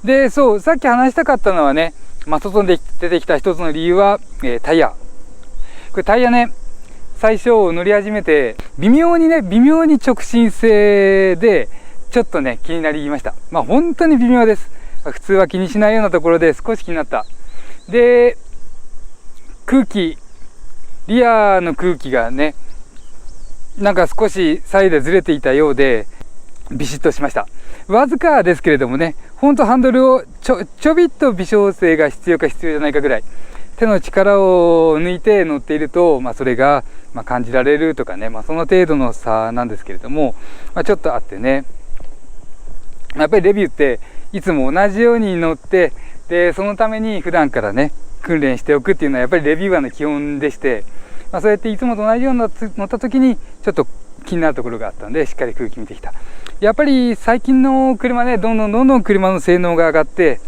で、そう、さっき話したかったのはね、外で出てきた一つの理由は、タイヤ。これタイヤね、最初乗り始めて、微妙に直進性で、ちょっとね、気になりました。本当に微妙です。普通は気にしないようなところで少し気になった。で、リアの空気がね、なんか少し左右でずれていたようで、ビシッとしました。わずかですけれどもね、ほんとハンドルをちょびっと微調整が必要か必要じゃないかぐらい、手の力を抜いて乗っていると、それが感じられるとかね、その程度の差なんですけれども、ちょっとあってね、やっぱりレビューっていつも同じように乗って、でそのために普段からね訓練しておくっていうのはやっぱりレビューアーの基本でして、そうやっていつもと同じように乗った時にちょっと気になるところがあったので、しっかり空気見てきた。やっぱり最近の車ね、どんどん車の性能が上がって、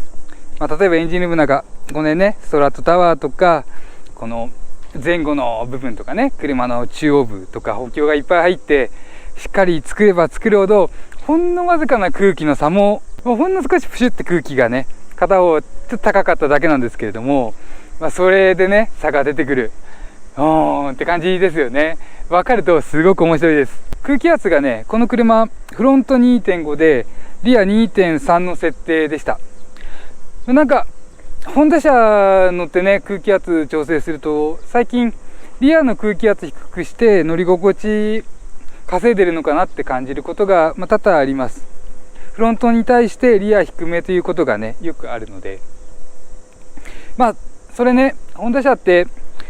例えばエンジンルームなんかこのね、ストラットタワーとかこの前後の部分とかね、車の中央部とか補強がいっぱい入って、しっかり作れば作るほどほんのわずかな空気の差も、ほんの少しプシュって空気がね、片方ちょっと高かっただけなんですけれども、それでね差が出てくるって感じですよね。分かるとすごく面白いです。空気圧がね、この車フロント 2.5 でリア 2.3 の設定でした。なんかホンダ車乗ってね、空気圧調整すると最近リアの空気圧低くして乗り心地稼いでるのかなって感じることが多々あります。フロントに対してリア低めということがねよくあるので、それね、ホンダ車って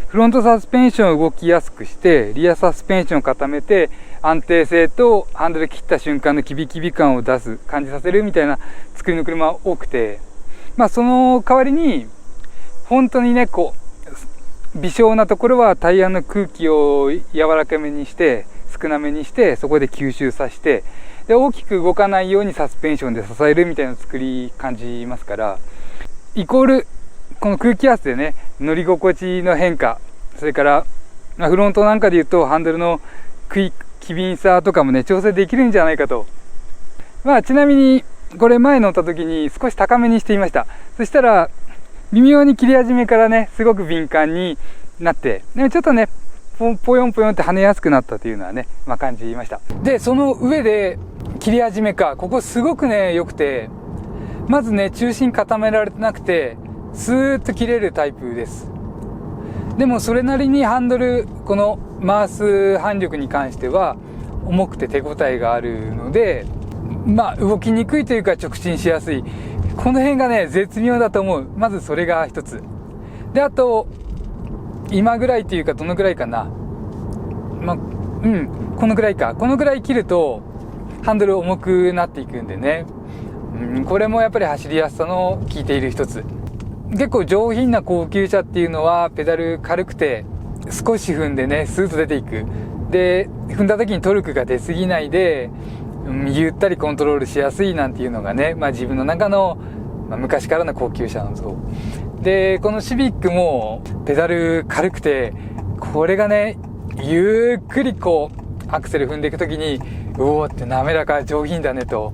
フロントサスペンションを動きやすくして、リアサスペンションを固めて安定性とハンドル切った瞬間のキビキビ感を感じさせるみたいな作りの車が多くて、その代わりに本当にね微小なところはタイヤの空気を柔らかめにして少なめにして、そこで吸収させて、で大きく動かないようにサスペンションで支えるみたいな作り感じますから、イコールこの空気圧でね乗り心地の変化、それからフロントなんかでいうとハンドルの機敏さとかもね調整できるんじゃないかと。ちなみにこれ前乗った時に少し高めにしていました。そしたら微妙に切り始めからねすごく敏感になって、ちょっとねポヨンポヨンって跳ねやすくなったというのはね、感じました。でその上で切り始めか、ここすごくね良くて、まずね中心固められてなくてスーッと切れるタイプです。でもそれなりにハンドル、この回す反力に関しては重くて手応えがあるので、動きにくいというか直進しやすい、この辺がね絶妙だと思う。まずそれが一つで、あと今ぐらいというかどのぐらいかな、このぐらいか、このぐらい切るとハンドル重くなっていくんでね、これもやっぱり走りやすさの効いている一つ。結構上品な高級車っていうのはペダル軽くて少し踏んでねスーッと出ていく。で踏んだ時にトルクが出過ぎないで、ゆったりコントロールしやすいなんていうのがね、自分の中の、昔からの高級車のそうで、このシビックもペダル軽くて、これがねゆっくりアクセル踏んでいく時におおって滑らか上品だねと。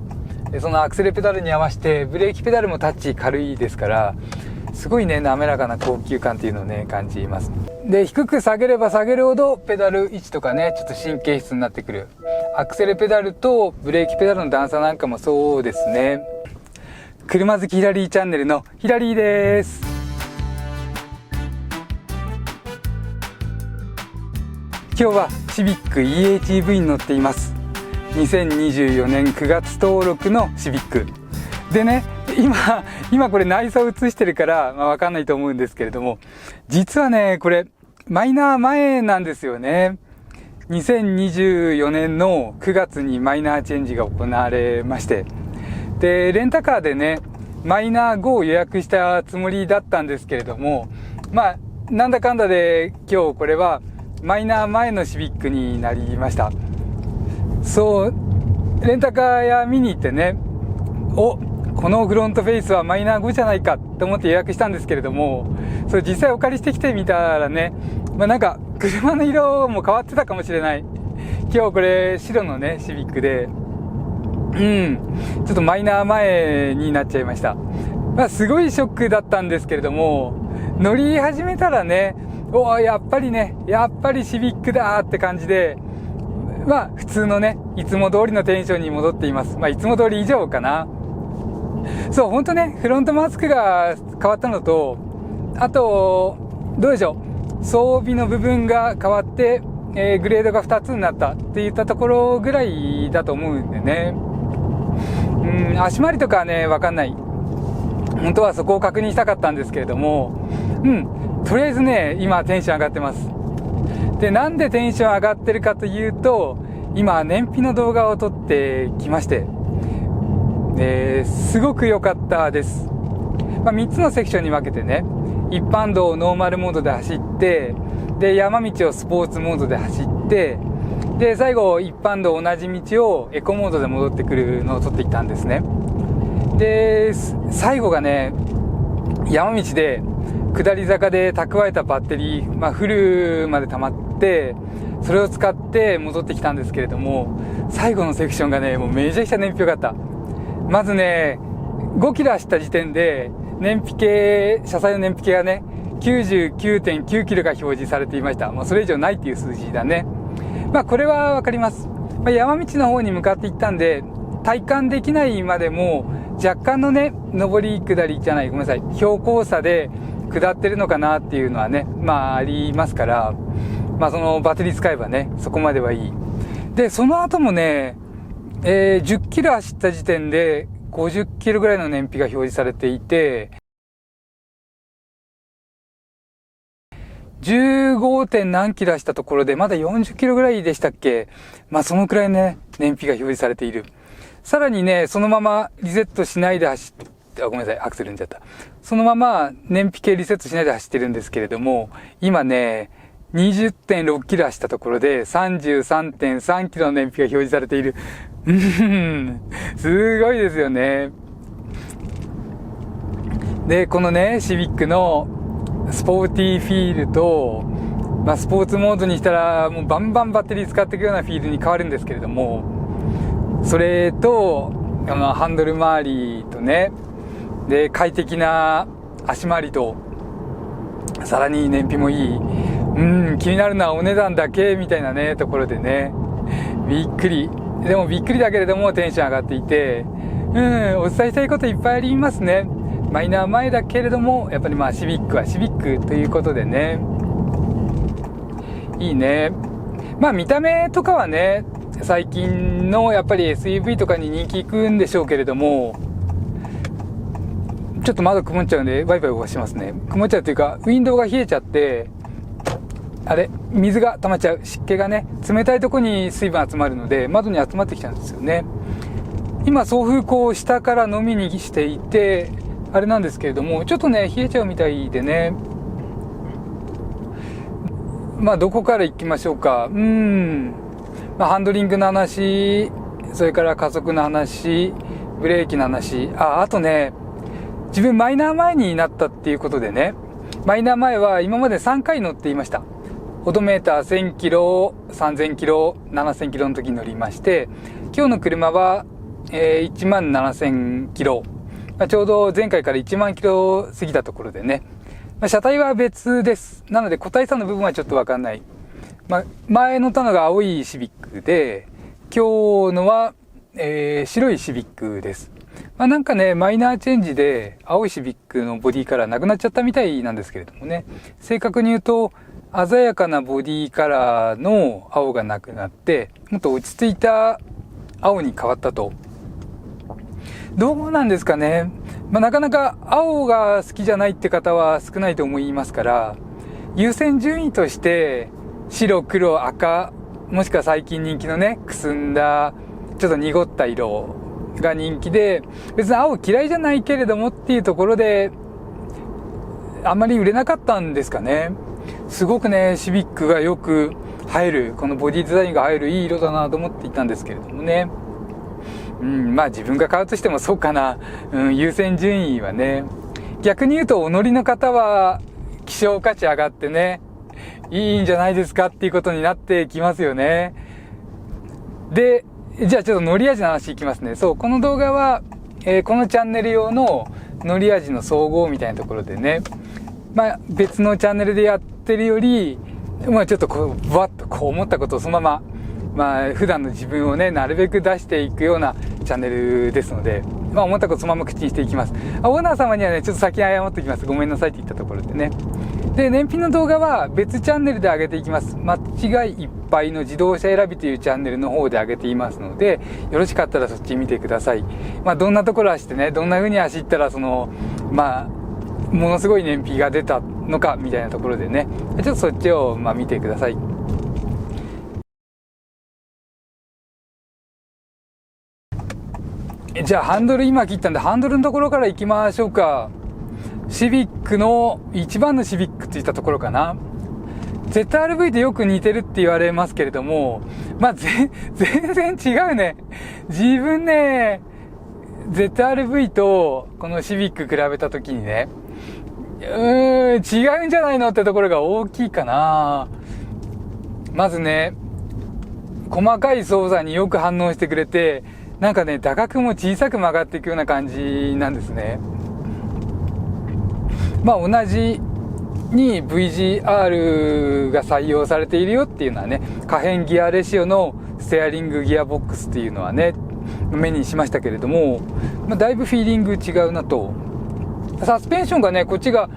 でそのアクセルペダルに合わせてブレーキペダルもタッチ軽いですから、すごいね滑らかな高級感っていうのをね感じます。で低く下げれば下げるほどペダル位置とかねちょっと神経質になってくる。アクセルペダルとブレーキペダルの段差なんかもそうですね。車好きヒラリーチャンネルのヒラリーです。今日はシビック EHEV に乗っています。2024年9月登録のシビックでね、今これ内装映してるから分かんないと思うんですけれども、実はねこれマイナー前なんですよね。2024年の9月にマイナーチェンジが行われまして、でレンタカーでねマイナー5を予約したつもりだったんですけれども、なんだかんだで今日これはマイナー前のシビックになりました。そうレンタカー屋見に行ってね、このフロントフェイスはマイナー5じゃないかと思って予約したんですけれども、それ実際お借りしてきてみたらね、なんか車の色も変わってたかもしれない。今日これ白のねシビックで、ちょっとマイナー前になっちゃいました。すごいショックだったんですけれども、乗り始めたらね、やっぱりシビックだって感じで、普通のね、いつも通りのテンションに戻っています。いつも通り以上かな。そう、ほんとね、フロントマスクが変わったのと、あと、どうでしょう、装備の部分が変わって、グレードが2つになったっていったところぐらいだと思うんでね。足回りとかはね、わかんない。本当はそこを確認したかったんですけれども、とりあえずね、今テンション上がってます。で、なんでテンション上がってるかというと、今、燃費の動画を撮ってきまして、すごく良かったです。3つのセクションに分けてね、一般道をノーマルモードで走って、で、山道をスポーツモードで走って、で、最後、一般道同じ道をエコモードで戻ってくるのを撮ってきたんですね。で、最後がね、山道で、下り坂で蓄えたバッテリー、フルまで溜まって、それを使って戻ってきたんですけれども、最後のセクションがね、もうめちゃくちゃ燃費良かった。まずね、5キロ走った時点で、車載の燃費計がね、99.9 キロが表示されていました。もうそれ以上ないっていう数字だね。これはわかります。山道の方に向かっていったんで、体感できないまでも、若干のね、上り下りじゃない、ごめんなさい、標高差で下ってるのかなっていうのはね、ありますから、そのバッテリー使えばね、そこまではいい。で、その後もね、10キロ走った時点で50キロぐらいの燃費が表示されていて、15. 点何キロ走ったところでまだ40キロぐらいでしたっけ。そのくらいね、燃費が表示されている。さらにね、そのままリセットしないで走って、ごめんなさい、アクセル踏んじゃった。そのまま燃費計リセットしないで走ってるんですけれども、今ね、20.6 キロ走ったところで 33.3 キロの燃費が表示されている。すごいですよね。で、このね、シビックのスポーティーフィールと、スポーツモードにしたらもうバンバンバッテリー使っていくようなフィールに変わるんですけれども、それとハンドル周りとね、で快適な足回りと、さらに燃費もいい。気になるのはお値段だけみたいなねところでね、びっくり。でもびっくりだけれどもテンション上がっていて、お伝えしたいこといっぱいありますね。マイナー前だけれども、やっぱりシビックはシビックということでね、いいね。見た目とかはね、最近のやっぱり SUV とかに人気いくんでしょうけれども、ちょっと窓曇っちゃうんでワイパイ動かしますね。曇っちゃうというか、ウィンドウが冷えちゃって、水が溜まっちゃう。湿気がね、冷たいとこに水分集まるので、窓に集まってきちゃうんですよね。今、送風口を下から飲みにしていて、あれなんですけれども、ちょっとね、冷えちゃうみたいでね。どこから行きましょうか。ハンドリングの話、それから加速の話、ブレーキの話、あとね、自分マイナー前になったっていうことでね、マイナー前は今まで3回乗っていました。オドメーター1000キロ、3000キロ、7000キロの時に乗りまして、今日の車は、1万7000キロ。ちょうど前回から1万キロ過ぎたところでね、車体は別です。なので個体差の部分はちょっとわかんない。前乗ったのが青いシビックで、今日のは、白いシビックです。なんかね、マイナーチェンジで青いシビックのボディカラーなくなっちゃったみたいなんですけれどもね、正確に言うと鮮やかなボディカラーの青がなくなって、もっと落ち着いた青に変わったと。どうなんですかね。なかなか青が好きじゃないって方は少ないと思いますから、優先順位として白、黒、赤、もしくは最近人気のね、くすんだちょっと濁った色が人気で、別に青嫌いじゃないけれどもっていうところであんまり売れなかったんですかね。すごくね、シビックがよく映える、このボディデザインが映えるいい色だなと思っていたんですけれどもね。自分が買うとしてもそうかな。優先順位はね。逆に言うとお乗りの方は希少価値上がってね、いいんじゃないですかっていうことになってきますよね。で、じゃあちょっと乗り味の話いきますね。そう、この動画は、このチャンネル用の乗り味の総合みたいなところでね、まあ別のチャンネルでやってるより、まあちょっとこう、ぶわっとこう思ったことをそのまま、まあ普段の自分をね、なるべく出していくようなチャンネルですので、まあ思ったことそのまま口にしていきます。オーナー様にはね、ちょっと先に謝っておきます。ごめんなさいって言ったところでね。で、燃費の動画は別チャンネルで上げていきます。間違いいっぱいの自動車選びというチャンネルの方で上げていますので、よろしかったらそっち見てください。まあどんなところ走ってね、どんな風に走ったらまあ、ものすごい燃費が出たのかみたいなところでね、ちょっとそっちをまあ見てください。じゃあハンドル今切ったんで、ハンドルのところから行きましょうか。シビックの一番のシビックっていったところかな。ZR-V とよく似てるって言われますけれども、まあ全然違うね。自分ね、ZR-V とこのシビック比べたときにね、違うんじゃないのってところが大きいかな。まずね、細かい操作によく反応してくれて、なんかね、打角も小さく曲がっていくような感じなんですね。まあ同じに VGR が採用されているよっていうのはね、可変ギアレシオのステアリングギアボックスっていうのはね、目にしましたけれども、まあ、だいぶフィーリング違うなと。サスペンションがね、こっちが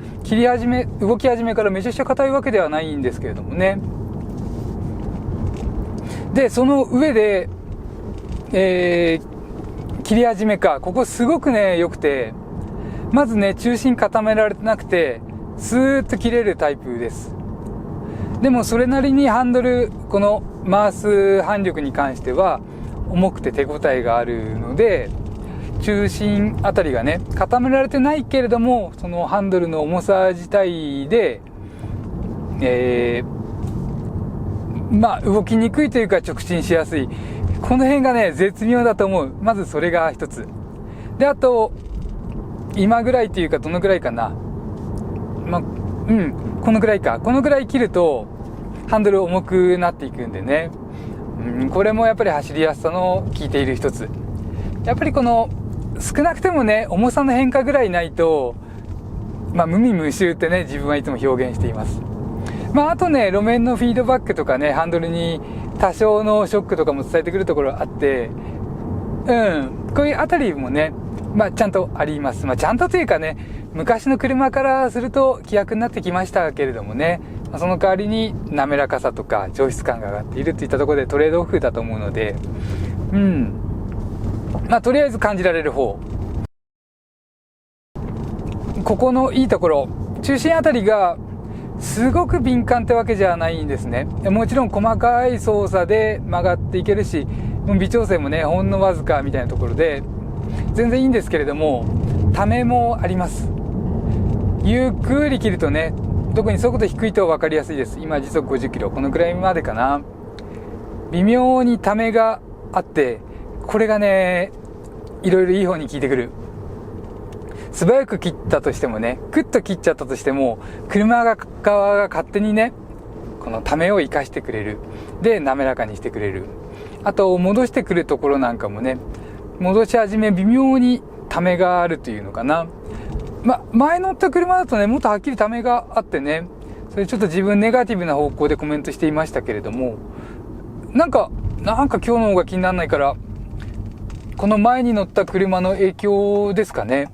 動き始めからめちゃくちゃ硬いわけではないんですけれどもね。で、その上で、切り始めか、ここすごくね、良くて、まずね、中心固められてなくて、スーッと切れるタイプです。でもそれなりにハンドル、この回す反力に関しては、重くて手応えがあるので、中心あたりがね、固められてないけれども、そのハンドルの重さ自体で、まあ動きにくいというか直進しやすい。この辺がね、絶妙だと思う。まずそれが一つ。で、あと、今ぐらいっていうかどのぐらいかな。まあ、このぐらいか。このぐらい切ると、ハンドル重くなっていくんでね。これもやっぱり走りやすさの効いている一つ。やっぱりこの、少なくてもね、重さの変化ぐらいないと、まあ、無味無臭ってね、自分はいつも表現しています。まあ、あとね、路面のフィードバックとかね、ハンドルに多少のショックとかも伝えてくるところあって、こういうあたりもね、まあ、ちゃんとあります。まあ、ちゃんとというかね、昔の車からすると規約になってきましたけれどもね、まあ、その代わりに滑らかさとか上質感が上がっているといったところでトレードオフだと思うので、まあ、とりあえず感じられる方。ここのいいところ、中心あたりがすごく敏感ってわけじゃないんですね。もちろん細かい操作で曲がっていけるし、微調整もね、ほんのわずかみたいなところで、全然いいんですけれども、ためもあります。ゆっくり切るとね、特に速度低いと分かりやすいです。今時速50キロ、このくらいまでかな。微妙にためがあって、これがね、いろいろいい方に効いてくる。素早く切ったとしてもね、クッと切っちゃったとしても、車側が勝手にね、このためを生かしてくれる。で、滑らかにしてくれる。あと、戻してくるところなんかもね、戻し始め微妙にためがあるというのかな。前乗った車だとね、もっとはっきりためがあってね、それちょっと自分ネガティブな方向でコメントしていましたけれども、なんか今日の方が気にならないから、この前に乗った車の影響ですかね。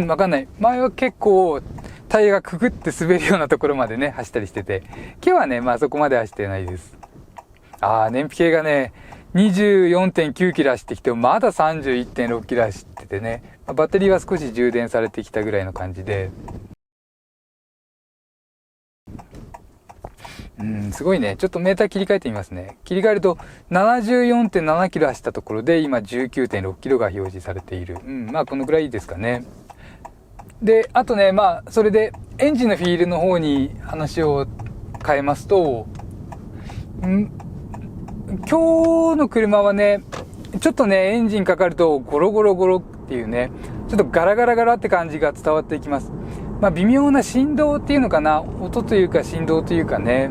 わかんない。前は結構タイヤがくぐって滑るようなところまでね、走ったりしてて、今日はね、まあそこまで走ってないです。燃費計がね、24.9 キロ走ってきてもまだ 31.6 キロ走っててね、バッテリーは少し充電されてきたぐらいの感じで、すごいね。ちょっとメーター切り替えてみますね。切り替えると 74.7 キロ走ったところで今 19.6 キロが表示されている。まあこのぐらいですかね。で、あとね、まあそれでエンジンのフィールの方に話を変えますと、今日の車はね、ちょっとね、エンジンかかるとゴロゴロゴロっていうね、ちょっとガラガラガラって感じが伝わっていきます。まあ微妙な振動っていうのかな、音というか振動というかね。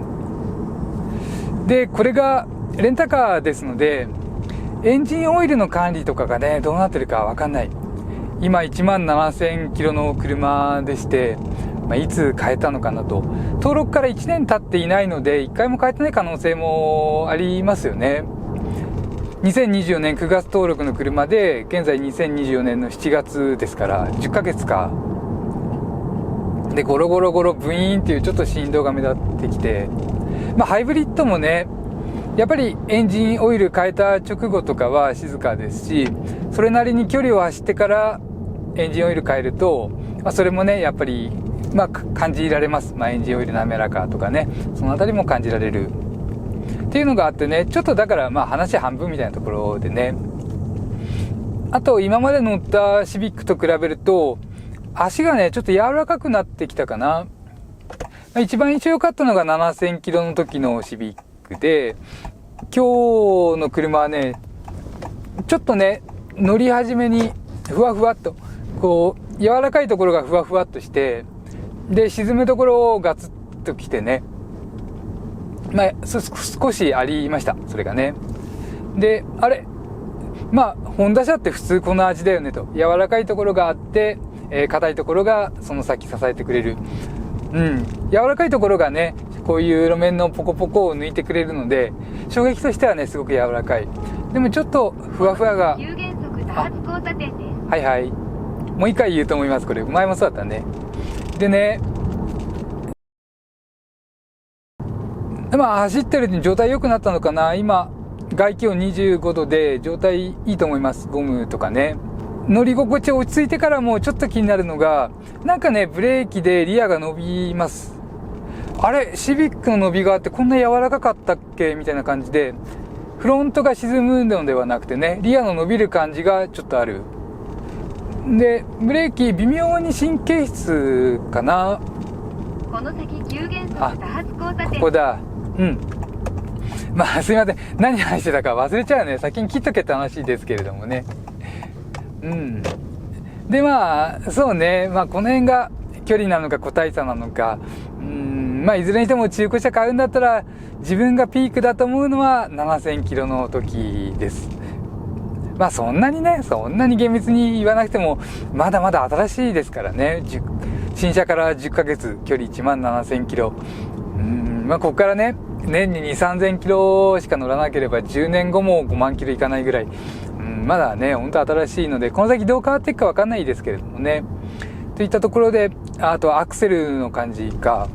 で、これがレンタカーですので、エンジンオイルの管理とかがねどうなってるかわかんない。今17000キロの車でして、いつ変えたのかなと。登録から1年経っていないので1回も変えてない可能性もありますよね。2024年9月登録の車で現在2024年の7月ですから10ヶ月かで、ゴロゴロゴロブイーンっていうちょっと振動が目立ってきて、ハイブリッドもねやっぱりエンジンオイル変えた直後とかは静かですし、それなりに距離を走ってからエンジンオイル変えると、それもねやっぱり感じられます。エンジンオイル滑らかとかね、そのあたりも感じられるっていうのがあってね、ちょっとだから話半分みたいなところでね。あと今まで乗ったシビックと比べると足がねちょっと柔らかくなってきたかな。一番印象良かったのが7000キロの時のシビックで、今日の車はねちょっとね乗り始めにふわふわっとこう柔らかいところがふわふわっとして、で沈むところをガツッときてね、少しありました、それがね。であれホンダ車って普通この味だよねと。柔らかいところがあって、硬いところがその先支えてくれる。柔らかいところがねこういう路面のポコポコを抜いてくれるので衝撃としてはねすごく柔らかい。でもちょっとふわふわが、はいはい、もう一回言うと思います。これ前もそうだったね。でね走ってるうちに状態良くなったのかな。今外気温25度で状態いいと思います。ゴムとかね。乗り心地落ち着いてからもちょっと気になるのがなんかねブレーキでリアが伸びます。あれシビックの伸びがあってこんな柔らかかったっけみたいな感じで、フロントが沈むのではなくてねリアの伸びる感じがちょっとある。でブレーキ微妙に神経質かな。この先急減速多発交差点。ここだ。すいません、何話してたか忘れちゃうね。先に切っとけって話ですけれどもね。でそうね、この辺が距離なのか個体差なのか、いずれにしても中古車買うんだったら自分がピークだと思うのは7000キロの時です。そんなに厳密に言わなくてもまだまだ新しいですからね。新車から10ヶ月距離17000キロ。ここからね年に2、3000キロしか乗らなければ10年後も5万キロいかないぐらい、まだね本当新しいのでこの先どう変わっていくか分かんないですけれどもね。といったところで、あとアクセルの感じが、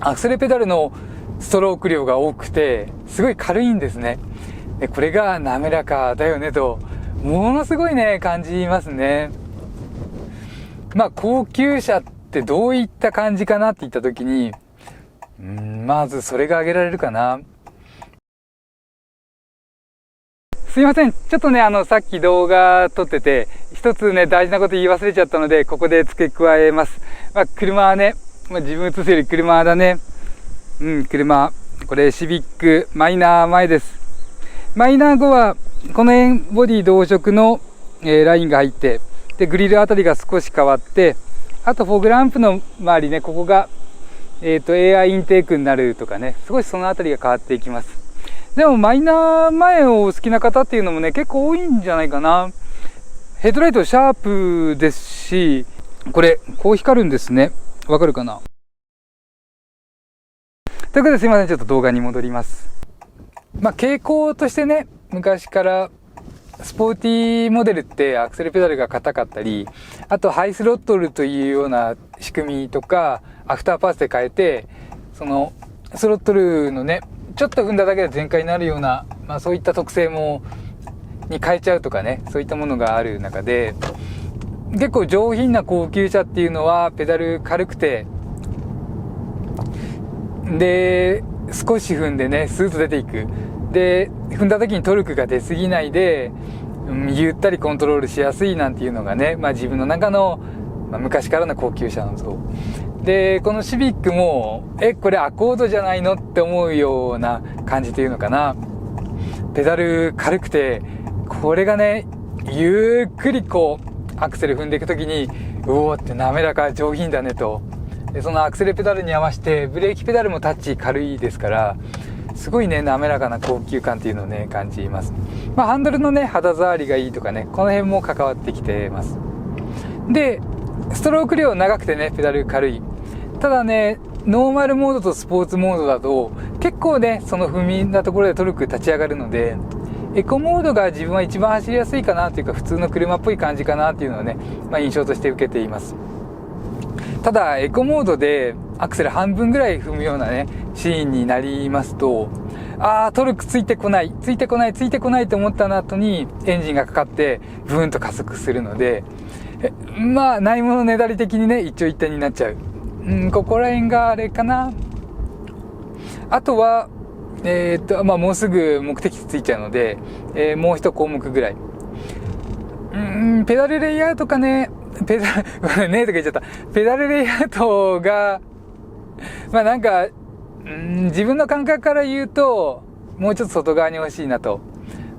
アクセルペダルのストローク量が多くてすごい軽いんですね。でこれが滑らかだよねとものすごいね感じますね。高級車ってどういった感じかなって言った時にまずそれが挙げられるかな。すいません、ちょっとねさっき動画撮ってて一つね大事なこと言い忘れちゃったのでここで付け加えます。車はね、自分映せる車だね。車これシビックマイナー前です。マイナー後はこの辺ボディ同色の、ラインが入って、でグリルあたりが少し変わって、あとフォグランプの周りねここがAI インテークになるとかね、少しそのあたりが変わっていきます。でもマイナー前をお好きな方っていうのもね結構多いんじゃないかな。ヘッドライトシャープですし、これこう光るんですね。わかるかな。ということですいません、ちょっと動画に戻ります。傾向としてね、昔からスポーティーモデルってアクセルペダルが硬かったり、あとハイスロットルというような仕組みとかアフターパースで変えて、そのスロットルのねちょっと踏んだだけで全開になるような、そういった特性に変えちゃうとかね、そういったものがある中で、結構上品な高級車っていうのはペダル軽くて、で少し踏んでねスーッと出ていく。で踏んだ時にトルクが出過ぎないで、ゆったりコントロールしやすいなんていうのがね、自分の中の、昔からの高級車の像で、このシビックもこれアコードじゃないのって思うような感じというのかな。ペダル軽くて、これがねゆっくりこうアクセル踏んでいく時にうおーって滑らか上品だねと。でそのアクセルペダルに合わせてブレーキペダルもタッチ軽いですから、すごいね滑らかな高級感っていうのをね感じます。ハンドルのね、肌触りがいいとかね、この辺も関わってきてます。で、ストローク量長くてね、ペダル軽い。ただね、ノーマルモードとスポーツモードだと、結構ね、その踏みなところでトルク立ち上がるので、エコモードが自分は一番走りやすいかなというか、普通の車っぽい感じかなっていうのをね、印象として受けています。ただ、エコモードでアクセル半分ぐらい踏むようなね、シーンになりますと、トルクついてこないと思った後にエンジンがかかってブーンと加速するので、ないものねだり的にね、一長一短になっちゃう。ここら辺があれかな。あとは、もうすぐ目的地ついちゃうので、もう一項目ぐらい。ペダルレイアウトかね、ごめんねとか言っちゃった。ペダルレイアウトが、なんか、自分の感覚から言うと、もうちょっと外側に欲しいなと。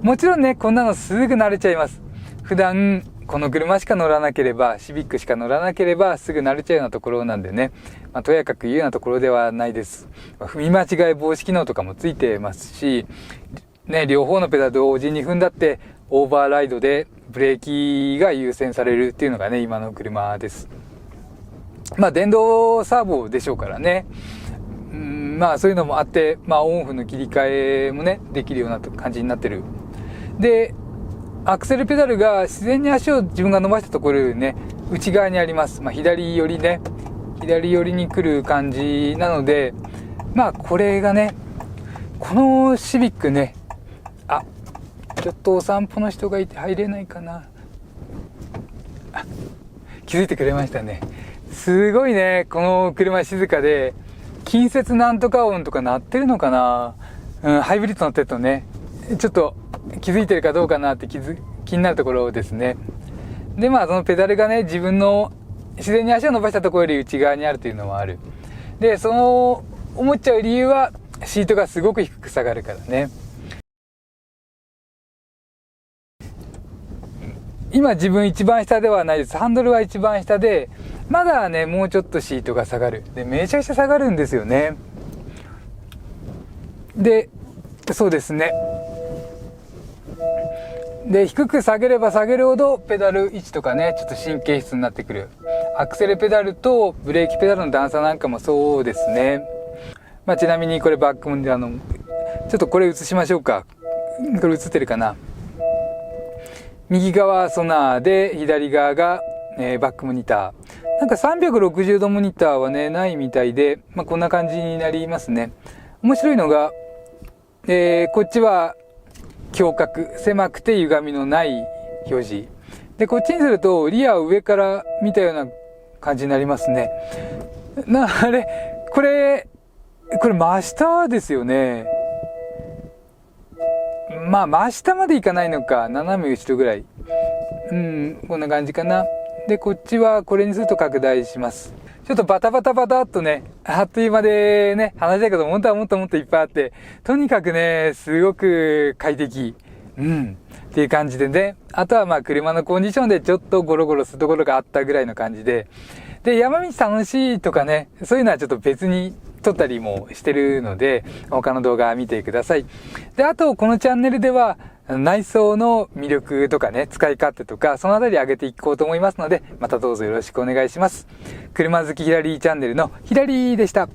もちろんね、こんなのすぐ慣れちゃいます。普段、この車しか乗らなければ、シビックしか乗らなければ、すぐ慣れちゃうようなところなんでね。とやかく言うようなところではないです。踏み間違い防止機能とかもついてますし、ね、両方のペダルを同時に踏んだって、オーバーライドでブレーキが優先されるっていうのがね、今の車です。電動サーボでしょうからね。そういうのもあって、オンオフの切り替えもね、できるような感じになってる。で、アクセルペダルが自然に足を自分が伸ばしたところよりね、内側にあります。左寄りに来る感じなので、これがね、このシビックね、ちょっとお散歩の人がいて入れないかな。気づいてくれましたね。すごいね、この車静かで、近接なんとか音とか鳴ってるのかな。ハイブリッド乗ってるとね、ちょっと気づいてるかどうかなって気になるところですね。で、そのペダルがね、自分の自然に足を伸ばしたところより内側にあるというのもある。で、その思っちゃう理由は、シートがすごく低く下がるからね。今自分一番下ではないです。ハンドルは一番下で、まだね、もうちょっとシートが下がる。で、めちゃくちゃ下がるんですよね。で、そうですね。で、低く下げれば下げるほどペダル位置とかね、ちょっと神経質になってくる。アクセルペダルとブレーキペダルの段差なんかもそうですね。ちなみにこれバックもでちょっとこれ映しましょうか。これ映ってるかな。右側ソナーで左側が、バックモニター。なんか360度モニターはね、ないみたいで、こんな感じになりますね。面白いのが、こっちは胸角、狭くて歪みのない表示。で、こっちにするとリアを上から見たような感じになりますね。これ真下ですよね。真下までいかないのか、斜め後ろぐらい。こんな感じかな。で、こっちはこれにすると拡大します。ちょっとバタバタっとね、あっという間でね、話したいこと本当はもっといっぱいあって、とにかくね、すごく快適。っていう感じでね。あとは車のコンディションでちょっとゴロゴロするところがあったぐらいの感じで。で、山道楽しいとかね、そういうのはちょっと別に撮ったりもしてるので、他の動画見てください。で、あと、このチャンネルでは、内装の魅力とかね、使い勝手とか、そのあたり上げていこうと思いますので、またどうぞよろしくお願いします。車好きヒラリーチャンネルのヒラリーでした。